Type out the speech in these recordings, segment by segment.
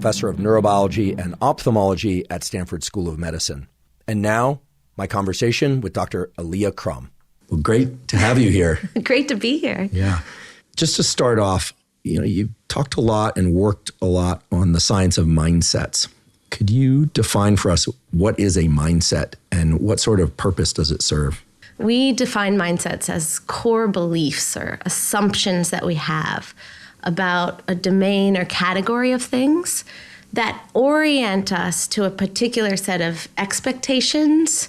professor of neurobiology and ophthalmology at Stanford School of Medicine. And now, my conversation with Dr. Alia Crum. Well, great to have you here. Great to be here. Yeah. Just to start off, you've talked a lot and worked a lot on the science of mindsets. Could you define for us what is a mindset and what sort of purpose does it serve? We define mindsets as core beliefs or assumptions that we have about a domain or category of things that orient us to a particular set of expectations,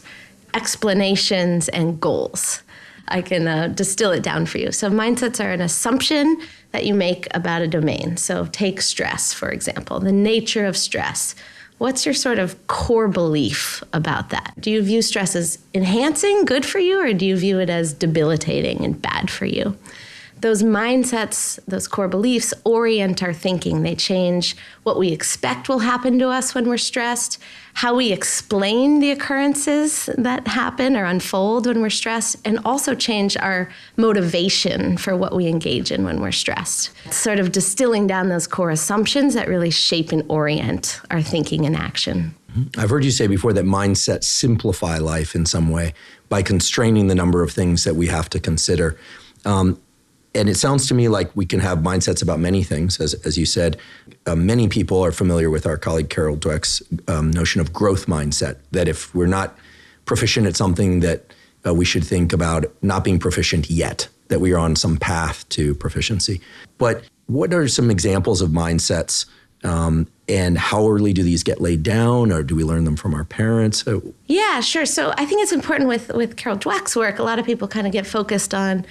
explanations, and goals. I can distill it down for you. So mindsets are an assumption that you make about a domain. So take stress, for example, the nature of stress. What's your sort of core belief about that? Do you view stress as enhancing, good for you, or do you view it as debilitating and bad for you? Those mindsets, those core beliefs orient our thinking. They change what we expect will happen to us when we're stressed, how we explain the occurrences that happen or unfold when we're stressed, and also change our motivation for what we engage in when we're stressed. It's sort of distilling down those core assumptions that really shape and orient our thinking and action. I've heard you say before that mindsets simplify life in some way by constraining the number of things that we have to consider. And it sounds to me like we can have mindsets about many things. As you said, many people are familiar with our colleague Carol Dweck's notion of growth mindset, that if we're not proficient at something that we should think about not being proficient yet, that we are on some path to proficiency. But what are some examples of mindsets and how early do these get laid down, or do we learn them from our parents? Yeah, sure. So I think it's important with Carol Dweck's work. A lot of people kind of get focused on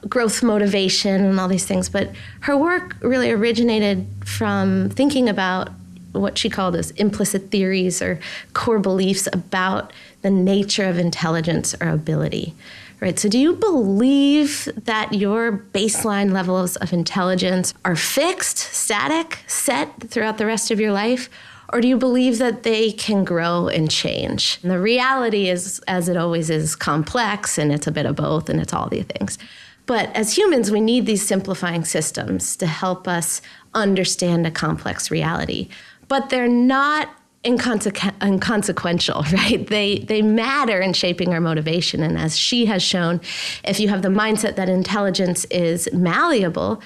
growth motivation and all these things, but her work really originated from thinking about what she called as implicit theories or core beliefs about the nature of intelligence or ability, right? So do you believe that your baseline levels of intelligence are fixed, static, set throughout the rest of your life? Or do you believe that they can grow and change? And the reality is, as it always is, complex, and it's a bit of both, and it's all these things. But as humans, we need these simplifying systems to help us understand a complex reality. But they're not inconsequential, right? They matter in shaping our motivation. And as she has shown, if you have the mindset that intelligence is malleable,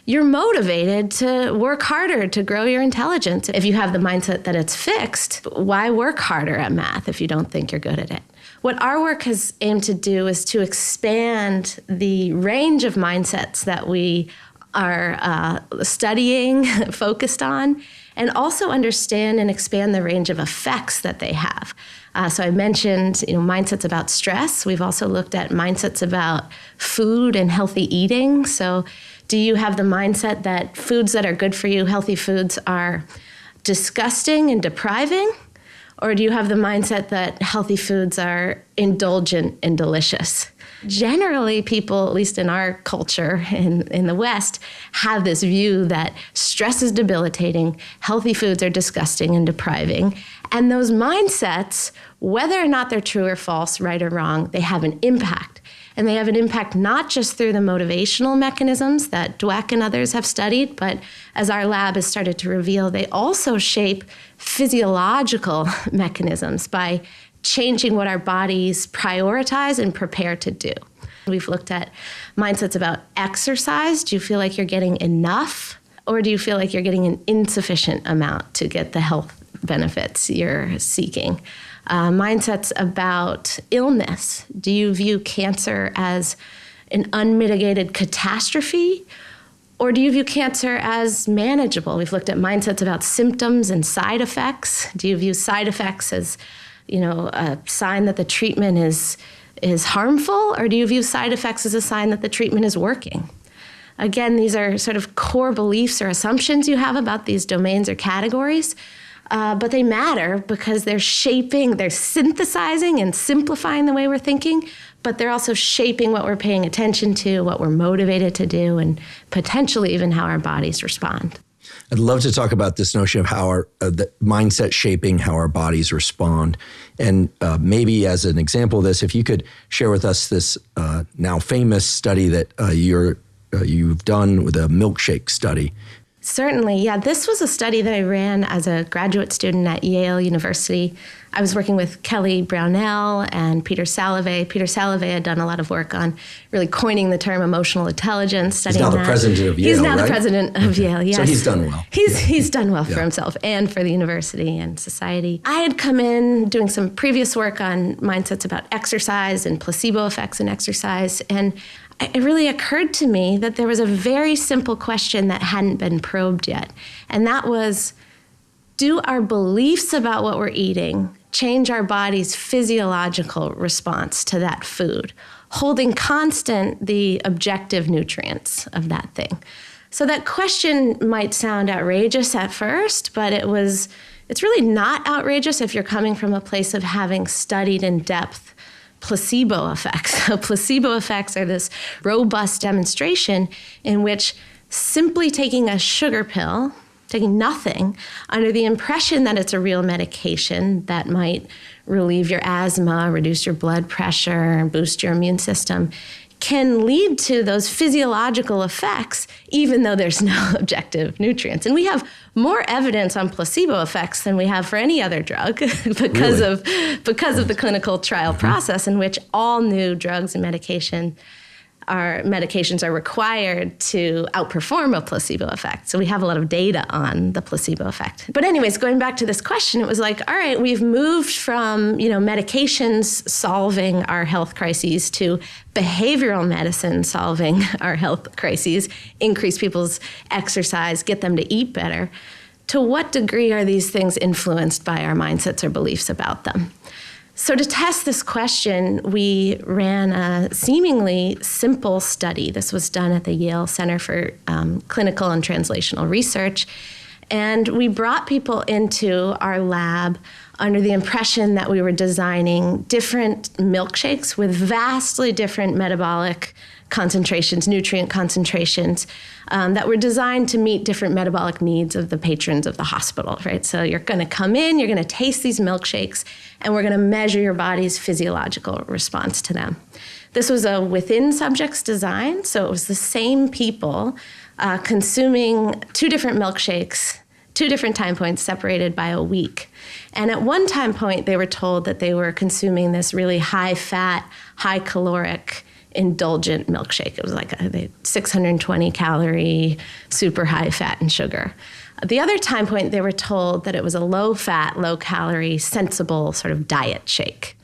you're motivated to work harder to grow your intelligence. If you have the mindset that it's fixed, why work harder at math if you don't think you're good at it? What our work has aimed to do is to expand the range of mindsets that we are studying, focused on, and also understand and expand the range of effects that they have. So I mentioned, mindsets about stress. We've also looked at mindsets about food and healthy eating. So do you have the mindset that foods that are good for you, healthy foods, are disgusting and depriving? Or do you have the mindset that healthy foods are indulgent and delicious? Generally, people, at least in our culture in the West, have this view that stress is debilitating, healthy foods are disgusting and depriving. And those mindsets, whether or not they're true or false, right or wrong, they have an impact. And they have an impact not just through the motivational mechanisms that Dweck and others have studied, but as our lab has started to reveal, they also shape physiological mechanisms by changing what our bodies prioritize and prepare to do. We've looked at mindsets about exercise. Do you feel like you're getting enough, or do you feel like you're getting an insufficient amount to get the health benefits you're seeking? Mindsets about illness. Do you view cancer as an unmitigated catastrophe, or do you view cancer as manageable? We've looked at mindsets about symptoms and side effects. Do you view side effects as, a sign that the treatment is harmful, or do you view side effects as a sign that the treatment is working? Again, these are sort of core beliefs or assumptions you have about these domains or categories. But they matter because they're synthesizing and simplifying the way we're thinking, but they're also shaping what we're paying attention to, what we're motivated to do, and potentially even how our bodies respond. I'd love to talk about this notion of how the mindset shaping how our bodies respond. And maybe as an example of this, if you could share with us this now famous study that you've done with a milkshake study. Certainly, yeah. This was a study that I ran as a graduate student at Yale University. I was working with Kelly Brownell and Peter Salovey. Peter Salovey had done a lot of work on really coining the term emotional intelligence, studying He's now the president of Yale, He's now right? the president of Yale, yes. So he's done well. He's done well for himself and for the university and society. I had come in doing some previous work on mindsets about exercise and placebo effects in exercise, and it really occurred to me that there was a very simple question that hadn't been probed yet. And that was, do our beliefs about what we're eating change our body's physiological response to that food, holding constant the objective nutrients of that thing? So that question might sound outrageous at first, but it's really not outrageous if you're coming from a place of having studied in depth placebo effects. So placebo effects are this robust demonstration in which simply taking a sugar pill, taking nothing, under the impression that it's a real medication that might relieve your asthma, reduce your blood pressure, boost your immune system, can lead to those physiological effects, even though there's no objective nutrients. And we have more evidence on placebo effects than we have for any other drug because of the clinical trial process in which all new drugs and medications are required to outperform a placebo effect. So we have a lot of data on the placebo effect. But anyways, going back to this question, it was like, all right, we've moved from, medications solving our health crises to behavioral medicine solving our health crises, increase people's exercise, get them to eat better. To what degree are these things influenced by our mindsets or beliefs about them? So to test this question, we ran a seemingly simple study. This was done at the Yale Center for Clinical and Translational Research. And we brought people into our lab under the impression that we were designing different milkshakes with vastly different metabolic concentrations, nutrient concentrations, that were designed to meet different metabolic needs of the patrons of the hospital, right? So you're going to come in, you're going to taste these milkshakes, and we're going to measure your body's physiological response to them. This was a within subjects design, so it was the same people consuming two different milkshakes, two different time points separated by a week. And at one time point, they were told that they were consuming this really high-fat, high-caloric, indulgent milkshake. It was like a 620 calorie, super high fat and sugar. The other time point, they were told that it was a low fat, low calorie, sensible sort of diet shake.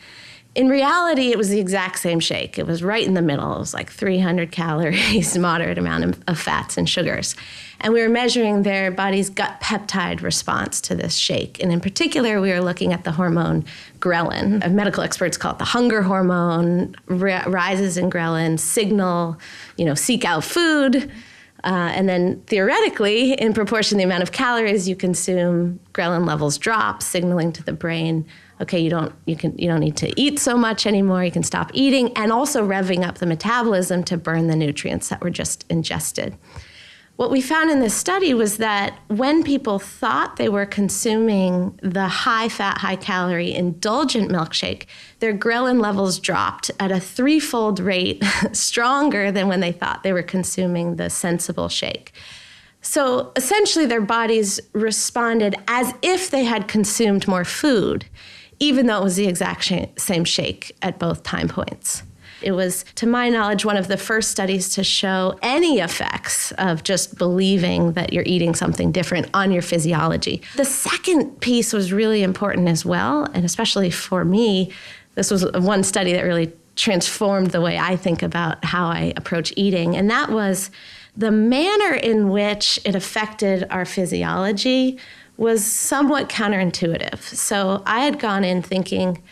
In reality, it was the exact same shake. It was right in the middle. It was like 300 calories, moderate amount of fats and sugars. And we were measuring their body's gut peptide response to this shake. And in particular, we were looking at the hormone ghrelin. Medical experts call it the hunger hormone. Rises in ghrelin signal, seek out food. And then theoretically, in proportion to the amount of calories you consume, ghrelin levels drop, signaling to the brain, okay, you don't need to eat so much anymore. You can stop eating, and also revving up the metabolism to burn the nutrients that were just ingested. What we found in this study was that when people thought they were consuming the high-fat, high-calorie indulgent milkshake, their ghrelin levels dropped at a threefold rate stronger than when they thought they were consuming the sensible shake. So essentially, their bodies responded as if they had consumed more food, even though it was the exact same shake at both time points. It was, to my knowledge, one of the first studies to show any effects of just believing that you're eating something different on your physiology. The second piece was really important as well, and especially for me, this was one study that really transformed the way I think about how I approach eating, and that was the manner in which it affected our physiology was somewhat counterintuitive. So I had gone in thinking,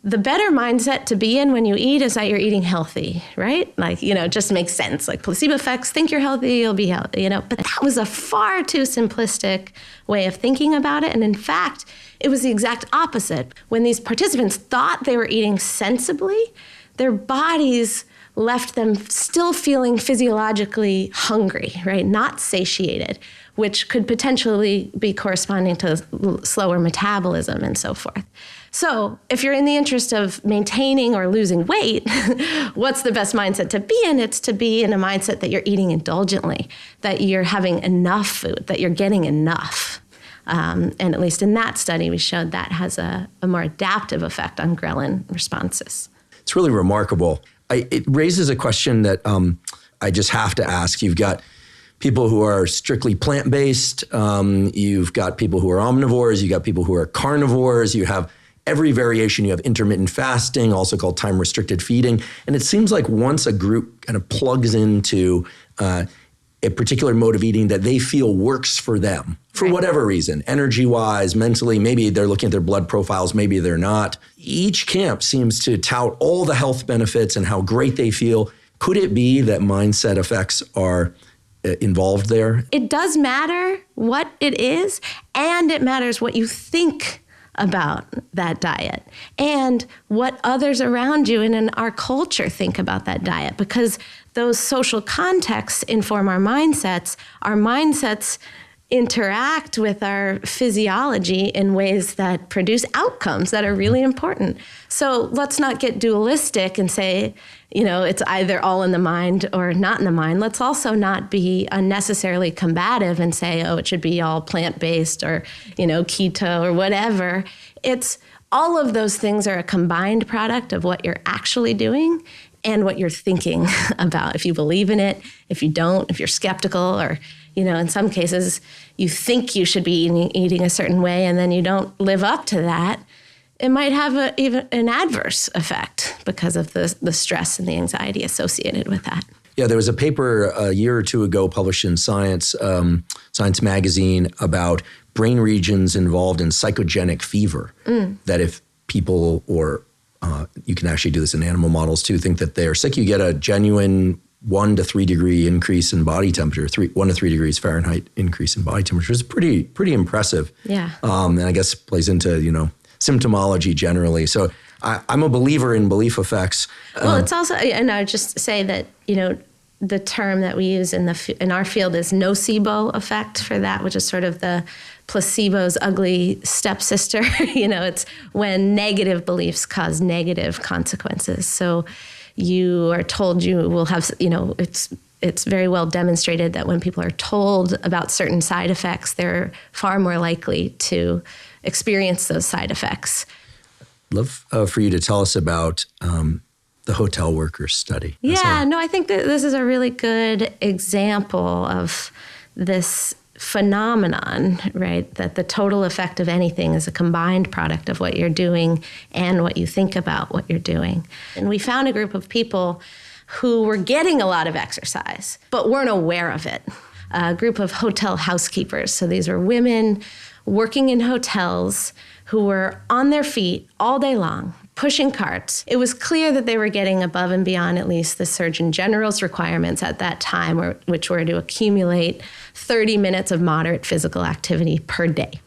the better mindset to be in when you eat is that you're eating healthy, right? Like, it just makes sense. Like placebo effects, think you're healthy, you'll be healthy, But that was a far too simplistic way of thinking about it. And in fact, it was the exact opposite. When these participants thought they were eating sensibly, their bodies left them still feeling physiologically hungry, right? Not satiated, which could potentially be corresponding to slower metabolism and so forth. So if you're in the interest of maintaining or losing weight, what's the best mindset to be in? It's to be in a mindset that you're eating indulgently, that you're having enough food, that you're getting enough. And at least in that study, we showed that has a more adaptive effect on ghrelin responses. It's really remarkable. It raises a question that I just have to ask. You've got people who are strictly plant-based. You've got people who are omnivores. You've got people who are carnivores. You have every variation. You have intermittent fasting, also called time-restricted feeding. And it seems like once a group kind of plugs into a particular mode of eating that they feel works for them, for whatever reason, energy-wise, mentally, maybe they're looking at their blood profiles, maybe they're not. Each camp seems to tout all the health benefits and how great they feel. Could it be that mindset effects are involved there? It does matter what it is, and it matters what you think about that diet and what others around you and in our culture think about that diet, because those social contexts inform our mindsets. Our mindsets interact with our physiology in ways that produce outcomes that are really important. So let's not get dualistic and say, it's either all in the mind or not in the mind. Let's also not be unnecessarily combative and say, it should be all plant-based or, keto or whatever. It's all of those things are a combined product of what you're actually doing and what you're thinking about. If you believe in it, if you don't, if you're skeptical, or, in some cases, you think you should be eating a certain way and then you don't live up to that, it might have even an adverse effect because of the stress and the anxiety associated with that. Yeah, there was a paper a year or two ago published in Science magazine about brain regions involved in psychogenic fever. That if people, or you can actually do this in animal models too, think that they are sick, you get a genuine 1 to 3 degree increase in body temperature, 1 to 3 degrees Fahrenheit increase in body temperature is pretty impressive. Yeah. And I guess plays into, symptomology generally. So I'm a believer in belief effects. Well, it's also, and I would just say that, the term that we use in our field is nocebo effect for that, which is sort of the placebo's ugly stepsister. It's when negative beliefs cause negative consequences. So you are told you will have, it's very well demonstrated that when people are told about certain side effects, they're far more likely to experience those side effects. I'd love for you to tell us about the hotel workers study. I think that this is a really good example of this phenomenon, right? That the total effect of anything is a combined product of what you're doing and what you think about what you're doing. And we found a group of people who were getting a lot of exercise, but weren't aware of it. A group of hotel housekeepers. So these were women working in hotels who were on their feet all day long, pushing carts. It was clear that they were getting above and beyond at least the Surgeon General's requirements at that time, which were to accumulate 30 minutes of moderate physical activity per day.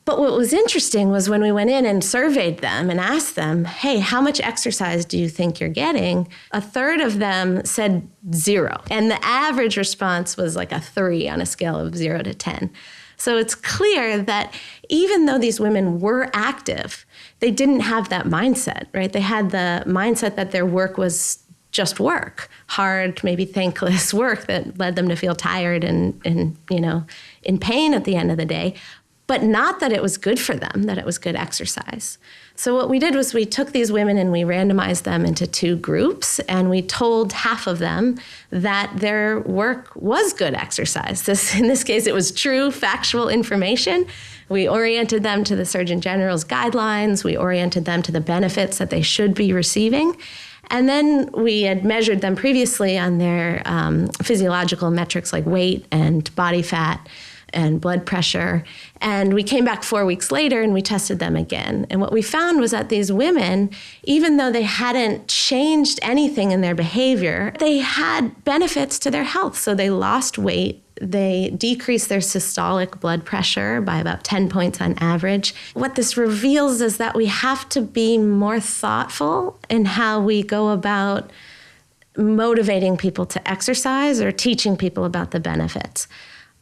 But what was interesting was when we went in and surveyed them and asked them, hey, how much exercise do you think you're getting? A third of them said 0. And the average response was like a 3 on a scale of 0 to 10. So it's clear that even though these women were active, they didn't have that mindset, right? They had the mindset that their work was just work, hard, maybe thankless work that led them to feel tired and in pain at the end of the day, but not that it was good for them, that it was good exercise. So what we did was we took these women and we randomized them into 2 groups, and we told half of them that their work was good exercise. In this case, it was true, factual information. We oriented them to the Surgeon General's guidelines. We oriented them to the benefits that they should be receiving. And then we had measured them previously on their physiological metrics like weight and body fat and blood pressure. And we came back 4 weeks later and we tested them again. And what we found was that these women, even though they hadn't changed anything in their behavior, they had benefits to their health. So they lost weight, They decrease their systolic blood pressure by about 10 points on average. What this reveals is that we have to be more thoughtful in how we go about motivating people to exercise or teaching people about the benefits.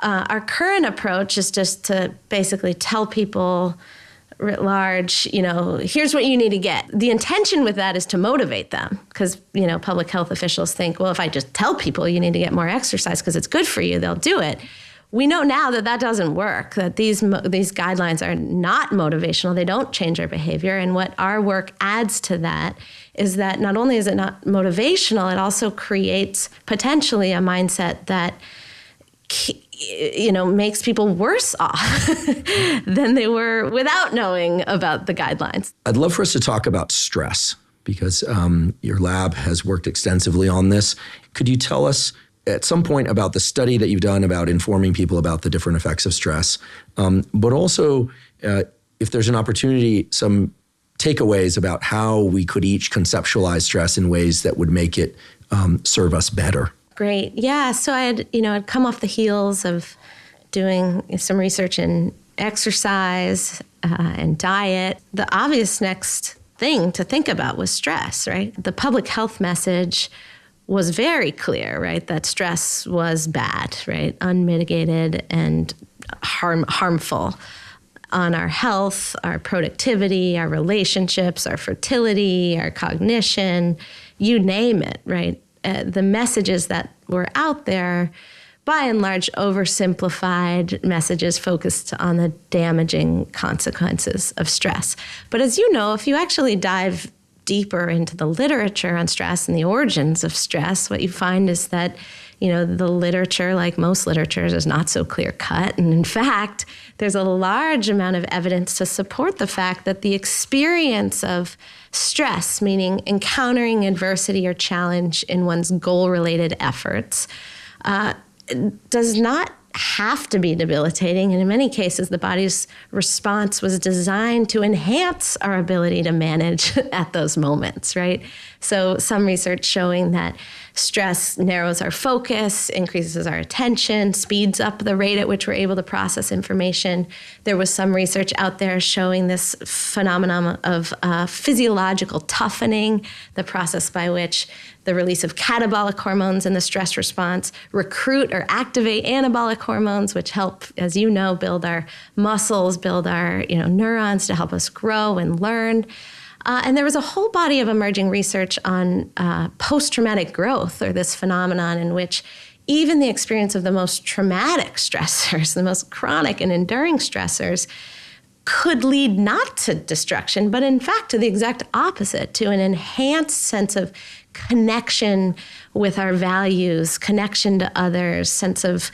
Our current approach is just to basically tell people writ large, here's what you need to get. The intention with that is to motivate them because, public health officials think, well, if I just tell people you need to get more exercise because it's good for you, they'll do it. We know now that that doesn't work, that these guidelines are not motivational. They don't change our behavior. And what our work adds to that is that not only is it not motivational, it also creates potentially a mindset that makes people worse off than they were without knowing about the guidelines. I'd love for us to talk about stress because your lab has worked extensively on this. Could you tell us at some point about the study that you've done about informing people about the different effects of stress, but also if there's an opportunity, some takeaways about how we could each conceptualize stress in ways that would make it serve us better? Great. Yeah. So I'd come off the heels of doing some research in exercise and diet. The obvious next thing to think about was stress, right? The public health message was very clear, right? That stress was bad, right? Unmitigated and harmful on our health, our productivity, our relationships, our fertility, our cognition, you name it, right? The messages that were out there, by and large, oversimplified messages focused on the damaging consequences of stress. But as you know, if you actually dive deeper into the literature on stress and the origins of stress, what you find is that, the literature, like most literatures, is not so clear-cut. And in fact, there's a large amount of evidence to support the fact that the experience of stress, meaning encountering adversity or challenge in one's goal-related efforts, does not have to be debilitating. And in many cases, the body's response was designed to enhance our ability to manage at those moments, right? So some research showing that stress narrows our focus, increases our attention, speeds up the rate at which we're able to process information. There was some research out there showing this phenomenon of physiological toughening, the process by which the release of catabolic hormones in the stress response recruit or activate anabolic hormones, which help, as you know, build our muscles, build our neurons to help us grow and learn. And there was a whole body of emerging research on post-traumatic growth, or this phenomenon in which even the experience of the most traumatic stressors, the most chronic and enduring stressors, could lead not to destruction, but in fact to the exact opposite, to an enhanced sense of connection with our values, connection to others, sense of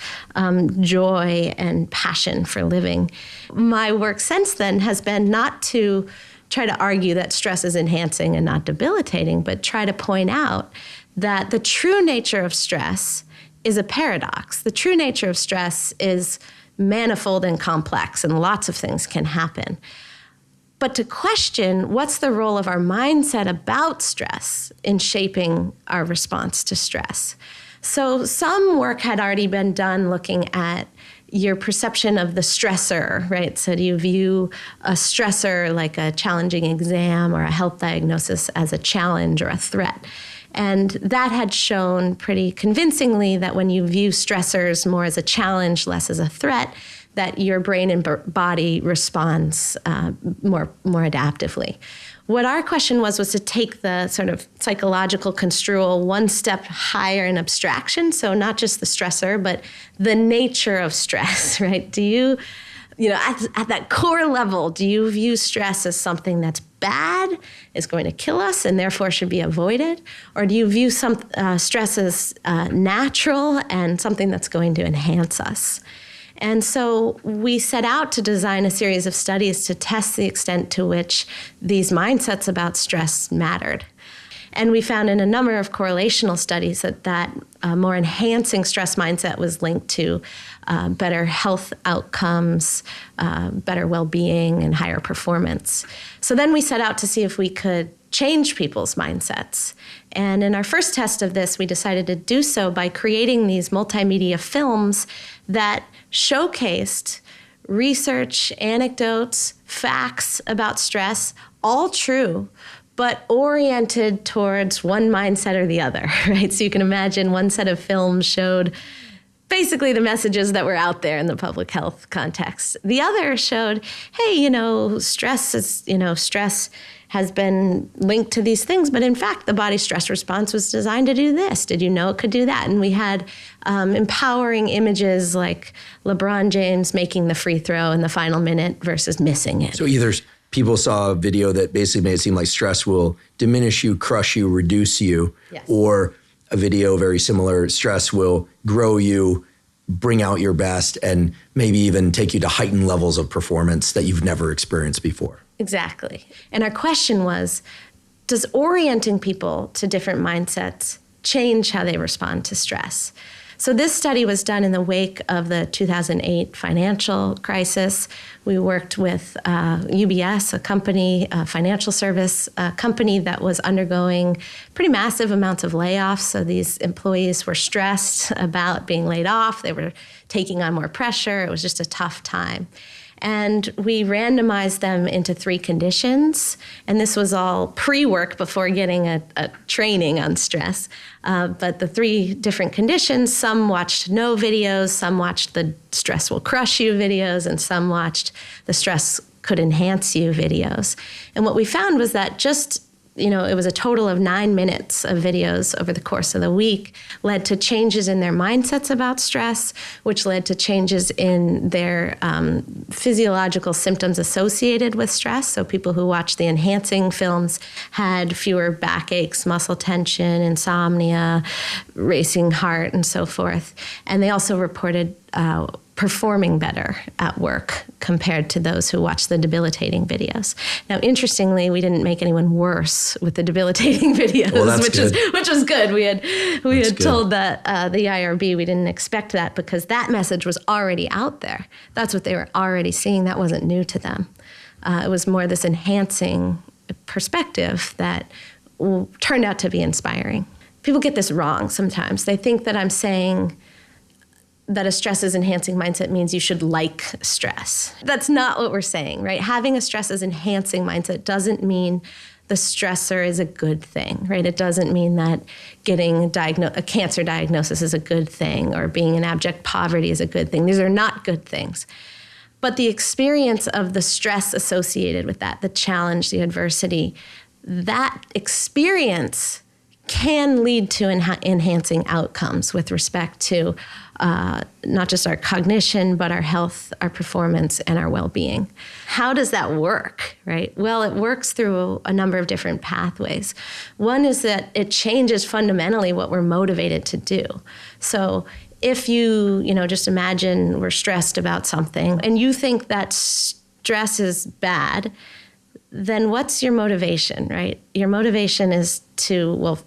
joy and passion for living. My work since then has been not to try to argue that stress is enhancing and not debilitating, but try to point out that the true nature of stress is a paradox. The true nature of stress is manifold and complex, and lots of things can happen. But to question what's the role of our mindset about stress in shaping our response to stress. So some work had already been done looking at your perception of the stressor, right? So do you view a stressor like a challenging exam or a health diagnosis as a challenge or a threat? And that had shown pretty convincingly that when you view stressors more as a challenge, less as a threat, that your brain and body responds more adaptively. What our question was to take the sort of psychological construal one step higher in abstraction. So not just the stressor, but the nature of stress, right? Do you, at that core level, do you view stress as something that's bad, is going to kill us, and therefore should be avoided? Or do you view some stress as natural and something that's going to enhance us? And so we set out to design a series of studies to test the extent to which these mindsets about stress mattered. And we found in a number of correlational studies that more enhancing stress mindset was linked to better health outcomes, better well-being, and higher performance. So then we set out to see if we could change people's mindsets. And in our first test of this, we decided to do so by creating these multimedia films that showcased research, anecdotes, facts about stress, all true, but oriented towards one mindset or the other, right? So you can imagine one set of films showed basically the messages that were out there in the public health context. The other showed, hey, stress has been linked to these things, but in fact, the body stress response was designed to do this. Did you know it could do that? And we had empowering images like LeBron James making the free throw in the final minute versus missing it. So either people saw a video that basically made it seem like stress will diminish you, crush you, reduce you, yes. Or a video very similar, stress will grow you, bring out your best, and maybe even take you to heightened levels of performance that you've never experienced before. Exactly. And our question was, does orienting people to different mindsets change how they respond to stress? So this study was done in the wake of the 2008 financial crisis. We worked with UBS, a financial service company that was undergoing pretty massive amounts of layoffs. So these employees were stressed about being laid off. They were taking on more pressure. It was just a tough time. And we randomized them into 3 conditions. And this was all pre-work before getting a training on stress. But the 3 different conditions, some watched no videos, some watched the stress will crush you videos, and some watched the stress could enhance you videos. And what we found was that it was a total of 9 minutes of videos over the course of the week, led to changes in their mindsets about stress, which led to changes in their physiological symptoms associated with stress. So people who watched the enhancing films had fewer backaches, muscle tension, insomnia, racing heart, and so forth. And they also reported performing better at work compared to those who watched the debilitating videos. Now, interestingly, we didn't make anyone worse with the debilitating videos, well, which was good. We had told the IRB we didn't expect that because that message was already out there. That's what they were already seeing. That wasn't new to them. It was more this enhancing perspective that turned out to be inspiring. People get this wrong sometimes. They think that I'm saying that a stress is enhancing mindset means you should like stress. That's not what we're saying, right? Having a stress is enhancing mindset doesn't mean the stressor is a good thing, right? It doesn't mean that getting a cancer diagnosis is a good thing or being in abject poverty is a good thing. These are not good things. But the experience of the stress associated with that, the challenge, the adversity, that experience can lead to enhancing outcomes with respect to not just our cognition, but our health, our performance, and our well-being. How does that work, right? Well, it works through a number of different pathways. One is that it changes fundamentally what we're motivated to do. So if you just imagine we're stressed about something and you think that stress is bad, then what's your motivation, right? Your motivation is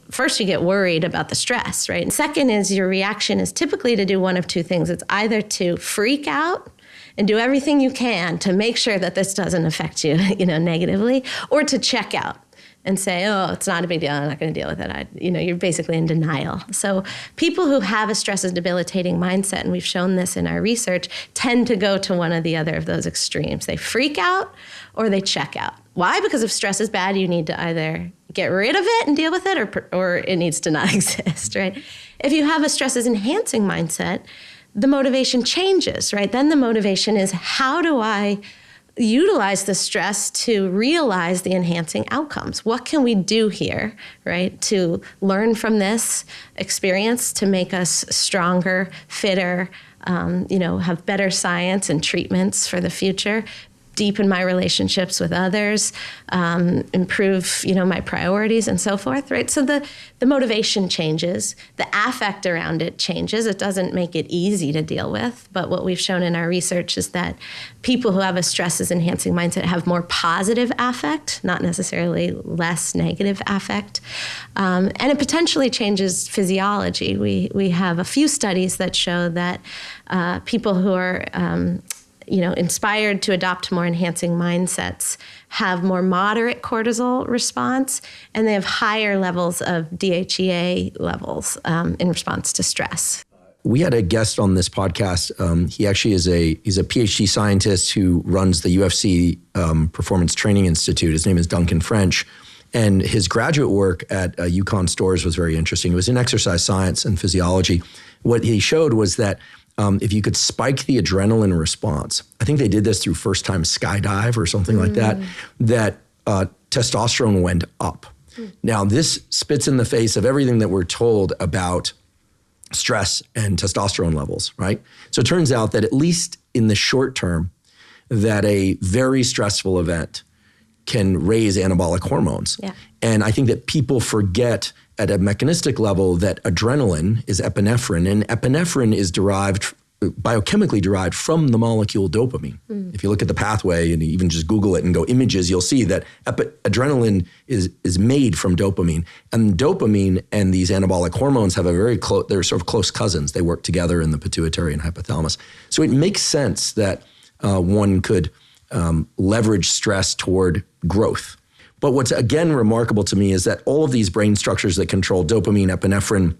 first you get worried about the stress, right? And second is your reaction is typically to do one of 2 things. It's either to freak out and do everything you can to make sure that this doesn't affect you, negatively, or to check out and say, oh, it's not a big deal, I'm not going to deal with it. You're basically in denial. So people who have a stress is debilitating mindset, and we've shown this in our research, tend to go to one or the other of those extremes. They freak out or they check out. Why? Because if stress is bad, you need to either get rid of it and deal with it or it needs to not exist, right? If you have a stress is enhancing mindset, the motivation changes, right? Then the motivation is, how do I utilize the stress to realize the enhancing outcomes? What can we do here, right, to learn from this experience to make us stronger, fitter, have better science and treatments for the future? deepen my relationships with others, improve, my priorities and so forth, right? So the motivation changes, the affect around it changes. It doesn't make it easy to deal with, but what we've shown in our research is that people who have a stress-enhancing mindset have more positive affect, not necessarily less negative affect, and it potentially changes physiology. We have a few studies that show that people who are inspired to adopt more enhancing mindsets have more moderate cortisol response, and they have higher levels of DHEA levels in response to stress. We had a guest on this podcast. He actually he's a PhD scientist who runs the UFC Performance Training Institute. His name is Duncan French. And his graduate work at UConn Storrs was very interesting. It was in exercise science and physiology. What he showed was that if you could spike the adrenaline response, I think they did this through first-time skydive or something like that testosterone went up. Now, this spits in the face of everything that we're told about stress and testosterone levels, right? So it turns out that at least in the short term, that a very stressful event can raise anabolic hormones. Yeah. And I think that people forget at a mechanistic level that adrenaline is epinephrine, and epinephrine is biochemically derived from the molecule dopamine. If you look at the pathway and even just Google it and go images, you'll see that adrenaline is made from dopamine. And dopamine and these anabolic hormones have they're sort of close cousins. They work together in the pituitary and hypothalamus. So it makes sense that one could leverage stress toward growth. But what's again remarkable to me is that all of these brain structures that control dopamine, epinephrine,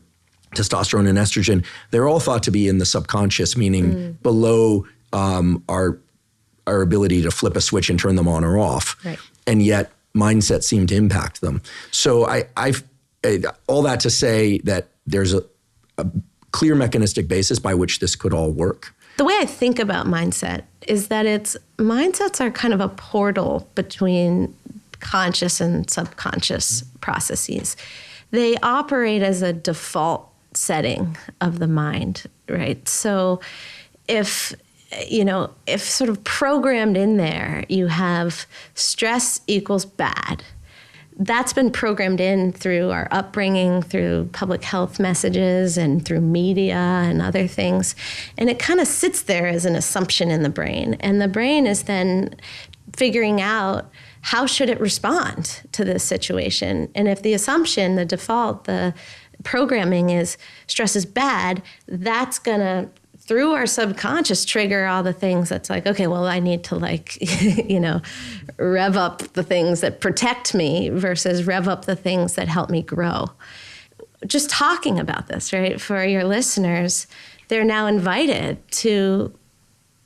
testosterone, and estrogen, they're all thought to be in the subconscious, meaning below our ability to flip a switch and turn them on or off. Right. And yet mindset seem to impact them. So I've all that to say that there's a clear mechanistic basis by which this could all work. The way I think about mindset is that mindsets are kind of a portal between conscious and subconscious processes. They operate as a default setting of the mind, right? So if sort of programmed in there, you have stress equals bad. That's been programmed in through our upbringing, through public health messages and through media and other things. And it kind of sits there as an assumption in the brain. And the brain is then figuring out how should it respond to this situation. And if the assumption, the default, the programming is stress is bad, that's going to, through our subconscious, trigger all the things that's like, okay, well, I need to rev up the things that protect me versus rev up the things that help me grow. Just talking about this, right, for your listeners, they're now invited to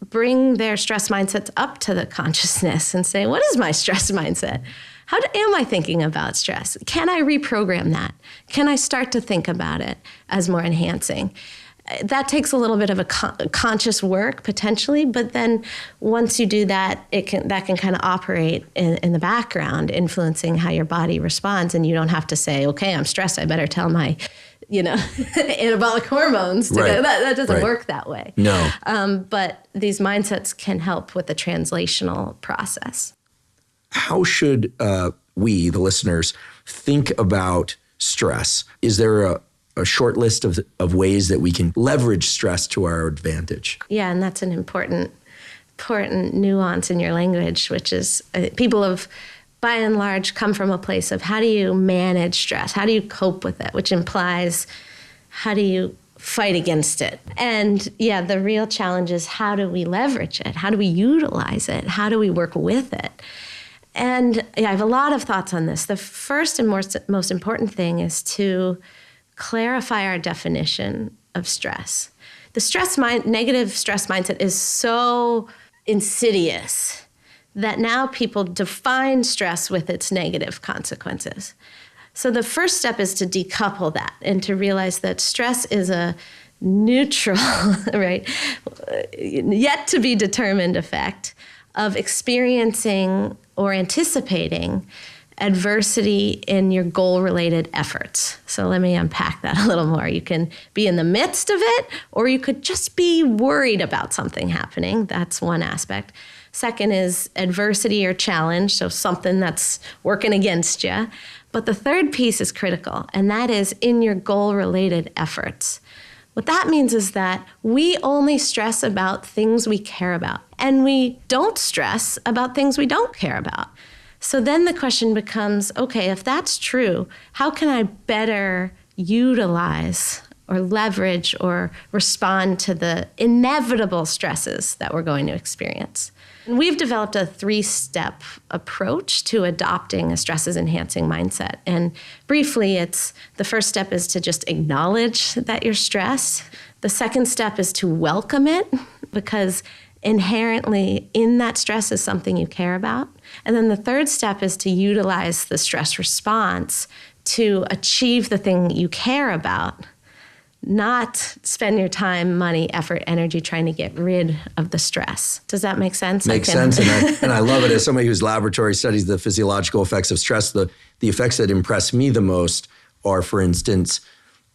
bring their stress mindsets up to the consciousness and say, what is my stress mindset? How am I thinking about stress? Can I reprogram that? Can I start to think about it as more enhancing? That takes a little bit of a conscious work potentially, but then once you do that, that can kind of operate in the background, influencing how your body responds, and you don't have to say, okay, I'm stressed, I better tell my anabolic hormones to go. That doesn't work that way. No. But these mindsets can help with the translational process. How should we, the listeners, think about stress? Is there a short list of ways that we can leverage stress to our advantage? Yeah, and that's an important nuance in your language, which is people have, by and large, come from a place of how do you manage stress? How do you cope with it? Which implies how do you fight against it? And yeah, the real challenge is how do we leverage it? How do we utilize it? How do we work with it? And yeah, I have a lot of thoughts on this. The first and most important thing is to clarify our definition of stress. The negative stress mindset is so insidious that now people define stress with its negative consequences. So the first step is to decouple that and to realize that stress is a neutral, right, yet to be determined effect of experiencing or anticipating adversity in your goal-related efforts. So let me unpack that a little more. You can be in the midst of it, or you could just be worried about something happening. That's one aspect. Second is adversity or challenge, so something that's working against you. But the third piece is critical, and that is in your goal-related efforts. What that means is that we only stress about things we care about, and we don't stress about things we don't care about. So then the question becomes, okay, if that's true, how can I better utilize or leverage or respond to the inevitable stresses that we're going to experience? And we've developed a 3-step approach to adopting a stresses-enhancing mindset. And briefly, the first step is to just acknowledge that you're stressed. The second step is to welcome it, because inherently in that stress is something you care about. And then the third step is to utilize the stress response to achieve the thing you care about, not spend your time, money, effort, energy trying to get rid of the stress. Does that make sense? Makes sense. And I love it. As somebody whose laboratory studies the physiological effects of stress, the effects that impress me the most are, for instance,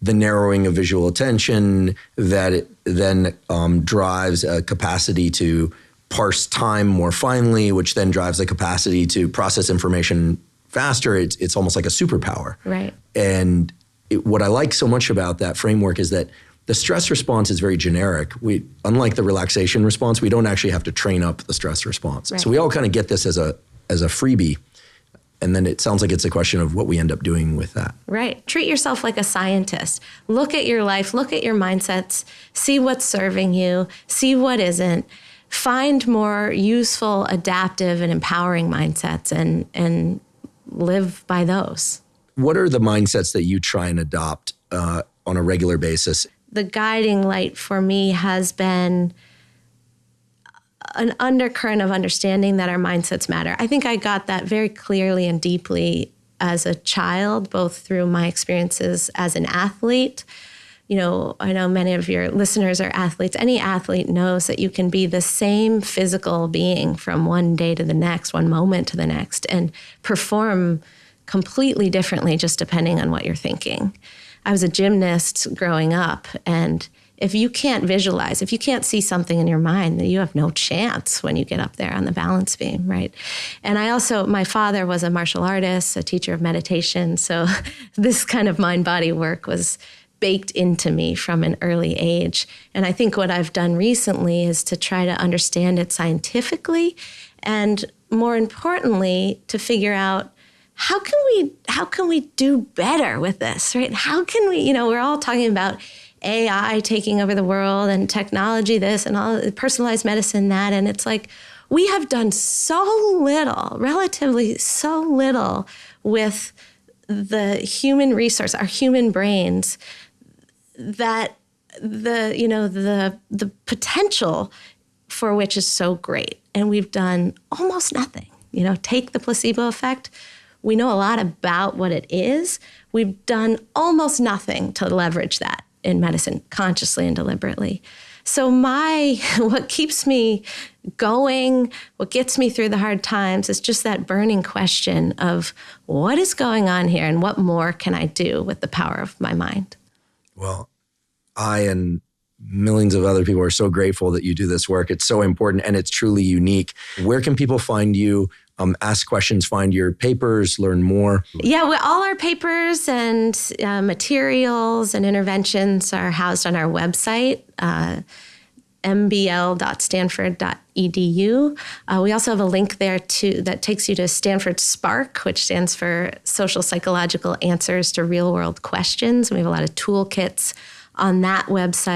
the narrowing of visual attention, that it then drives a capacity to parse time more finely, which then drives the capacity to process information faster. It's almost like a superpower. Right. And what I like so much about that framework is that the stress response is very generic. Unlike the relaxation response, we don't actually have to train up the stress response. Right. So we all kind of get this as a freebie. And then it sounds like it's a question of what we end up doing with that. Right. Treat yourself like a scientist. Look at your life, look at your mindsets, see what's serving you, see what isn't. Find more useful, adaptive, and empowering mindsets and live by those. What are the mindsets that you try and adopt on a regular basis? The guiding light for me has been an undercurrent of understanding that our mindsets matter. I think I got that very clearly and deeply as a child, both through my experiences as an athlete. You know, I know many of your listeners are athletes. Any athlete knows that you can be the same physical being from one day to the next, one moment to the next, and perform completely differently just depending on what you're thinking. I was a gymnast growing up, and if you can't visualize, if you can't see something in your mind, then you have no chance when you get up there on the balance beam, right? And my father was a martial artist, a teacher of meditation, so this kind of mind-body work was baked into me from an early age. And I think what I've done recently is to try to understand it scientifically, and more importantly, to figure out how can we do better with this, right? How can we, we're all talking about AI taking over the world and technology this and all, personalized medicine that, and it's like we have done so little, relatively so little with the human resource, our human brains, that the potential for which is so great, and we've done almost nothing. Take the placebo effect. We know a lot about what it is. We've done almost nothing to leverage that in medicine, consciously and deliberately. So what keeps me going, what gets me through the hard times is just that burning question of what is going on here and what more can I do with the power of my mind? Well, I and millions of other people are so grateful that you do this work. It's so important and it's truly unique. Where can people find you? Ask questions, find your papers, learn more? Yeah, all our papers and materials and interventions are housed on our website, mbl.stanford.edu. We also have a link there that takes you to Stanford Spark, which stands for Social Psychological Answers to Real World Questions. We have a lot of toolkits on that website.